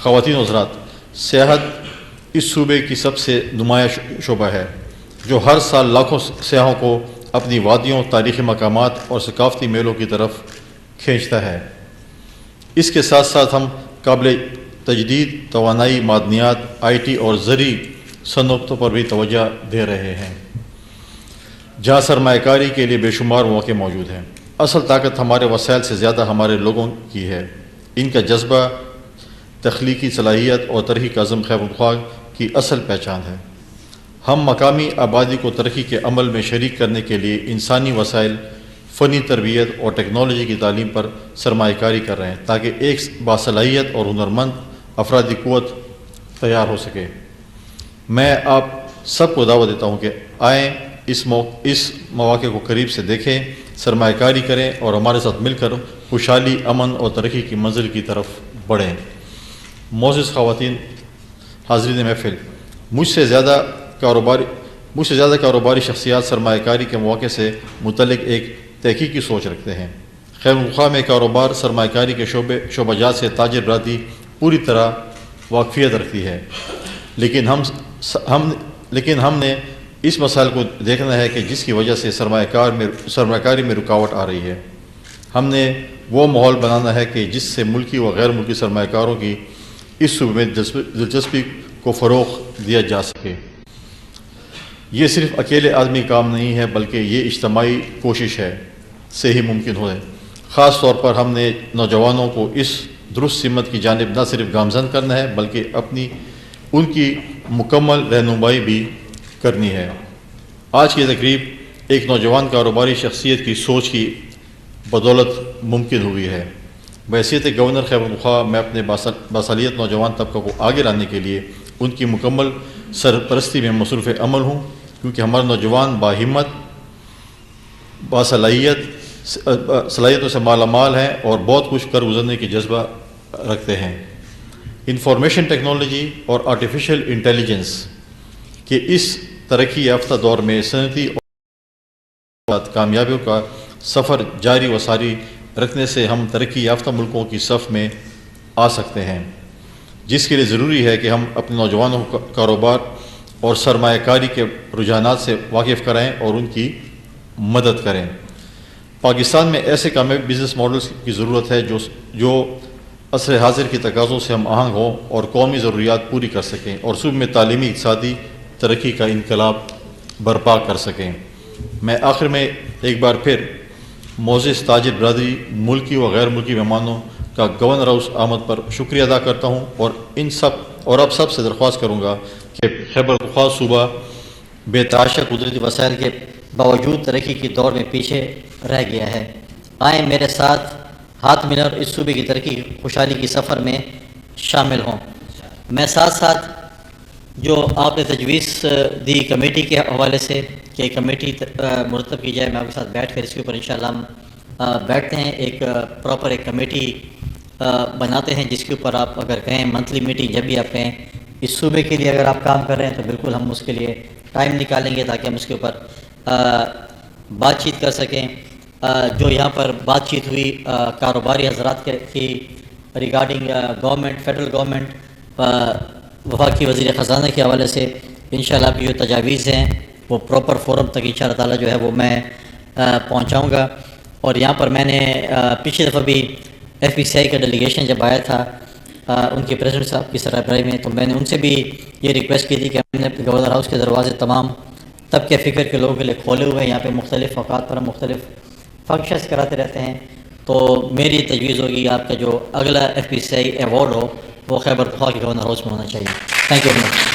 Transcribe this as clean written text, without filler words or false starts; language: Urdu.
خواتین و حضرات، سیاحت اس صوبے کی سب سے نمایاں شعبہ ہے جو ہر سال لاکھوں سیاحوں کو اپنی وادیوں، تاریخی مقامات اور ثقافتی میلوں کی طرف کھینچتا ہے۔ اس کے ساتھ ساتھ ہم قابل تجدید توانائی، معدنیات، آئی ٹی اور زرعی صنعتوں پر بھی توجہ دے رہے ہیں، جہاں سرمایہ کاری کے لیے بے شمار مواقع موجود ہیں۔ اصل طاقت ہمارے وسائل سے زیادہ ہمارے لوگوں کی ہے۔ ان کا جذبہ، تخلیقی صلاحیت اور ترقی کا عزم خیبر پختونخوا کی اصل پہچان ہے۔ ہم مقامی آبادی کو ترقی کے عمل میں شریک کرنے کے لیے انسانی وسائل، فنی تربیت اور ٹیکنالوجی کی تعلیم پر سرمایہ کاری کر رہے ہیں تاکہ ایک باصلاحیت اور ہنرمند افرادی قوت تیار ہو سکے۔ میں آپ سب کو دعوت دیتا ہوں کہ آئیں، اس مواقع کو قریب سے دیکھیں، سرمایہ کاری کریں اور ہمارے ساتھ مل کر خوشحالی، امن اور ترقی کی منزل کی طرف بڑھیں۔ معزز خواتین، حاضرین محفل، مجھ سے زیادہ کاروباری شخصیات سرمایہ کاری کے مواقع سے متعلق ایک تحقیقی سوچ رکھتے ہیں۔ خیبر پختونخوا میں کاروبار سرمایہ کاری کے شعبہ جات سے تاجر برادری پوری طرح واقفیت رکھتی ہے، لیکن ہم نے اس مسائل کو دیکھنا ہے کہ جس کی وجہ سے سرمایہ کاری میں رکاوٹ آ رہی ہے۔ ہم نے وہ ماحول بنانا ہے کہ جس سے ملکی و غیر ملکی سرمایہ کاروں کی اس صوبے میں دلچسپی کو فروغ دیا جا سکے۔ یہ صرف اکیلے آدمی کام نہیں ہے، بلکہ یہ اجتماعی کوشش ہے سے ہی ممکن ہے۔ خاص طور پر ہم نے نوجوانوں کو اس درست سمت کی جانب نہ صرف گامزن کرنا ہے بلکہ ان کی مکمل رہنمائی بھی کرنی ہے۔ آج کی تقریب ایک نوجوان کاروباری شخصیت کی سوچ کی بدولت ممکن ہوئی ہے۔ بحیثیت گورنر خیبر پختونخوا میں اپنے باصلاحیت نوجوان طبقہ کو آگے لانے کے لیے ان کی مکمل سرپرستی میں مصروف عمل ہوں، کیونکہ ہمارے نوجوان باہمت، صلاحیتوں سے مالا مال ہیں اور بہت کچھ کر گزرنے کی جذبہ رکھتے ہیں۔ انفارمیشن ٹیکنالوجی اور آرٹیفیشل انٹیلیجنس کے اس ترقی یافتہ دور میں صنعتی اور کامیابیوں کا سفر جاری و ساری رکھنے سے ہم ترقی یافتہ ملکوں کی صف میں آ سکتے ہیں، جس کے لیے ضروری ہے کہ ہم اپنے نوجوانوں کو کاروبار اور سرمایہ کاری کے رجحانات سے واقف کرائیں اور ان کی مدد کریں۔ پاکستان میں ایسے کامیاب بزنس ماڈلز کی ضرورت ہے جو عصر حاضر کی تقاضوں سے ہم آہنگ ہوں اور قومی ضروریات پوری کر سکیں اور صوبے میں تعلیمی اقتصادی ترقی کا انقلاب برپا کر سکیں۔ میں آخر میں ایک بار پھر معزز تاجر برادری، ملکی و غیر ملکی مہمانوں کا گورنر ہاؤس آمد پر شکریہ ادا کرتا ہوں اور اب سب سے درخواست کروں گا کہ خیبر پختونخوا صوبہ بے تحاشا قدرتی وسائل کے باوجود ترقی کی دور میں پیچھے رہ گیا ہے۔ آئیں میرے ساتھ ہاتھ ملا اور اس صوبے کی ترقی خوشحالی کی سفر میں شامل ہوں۔ میں ساتھ جو آپ نے تجویز دی کمیٹی کے حوالے سے کہ کمیٹی مرتب کی جائے، میں آپ کے ساتھ بیٹھ کر اس کے اوپر انشاءاللہ ہم بیٹھتے ہیں، ایک پراپر ایک کمیٹی بناتے ہیں جس کے اوپر آپ اگر کہیں منتھلی میٹنگ جب بھی آپ کہیں اس صوبے کے لیے اگر آپ کام کر رہے ہیں تو بالکل ہم اس کے لیے ٹائم نکالیں گے تاکہ ہم اس کے اوپر بات چیت کر سکیں۔ جو یہاں پر بات چیت ہوئی کاروباری حضرات کی ریگارڈنگ گورنمنٹ، فیڈرل گورنمنٹ، وفاقی وزیر خزانہ کے حوالے سے انشاءاللہ آپ کی جو تجاویز ہیں وہ پراپر فورم تک انشاءاللہ تعالیٰ جو ہے وہ میں پہنچاؤں گا۔ اور یہاں پر میں نے پچھلی دفعہ بھی ایف پی سی آئی کا ڈیلیگیشن جب آیا تھا ان کے پریزیڈنٹ صاحب کی سربراہی میں، تو میں نے ان سے بھی یہ ریکویسٹ کی تھی کہ ہم نے گورنر ہاؤس کے دروازے تمام طبقے فکر کے لوگوں کے لیے کھولے ہوئے ہیں، یہاں پہ مختلف اوقات پر ہم مختلف فنکشنز کراتے رہتے ہیں، تو میری تجویز ہوگی آپ کا جو اگلا ایف پی سی آئی ایوارڈ ہو وہ خیبر پختونخوا کے گورنر ہاؤس میں ہونا چاہیے۔ Thank you very much.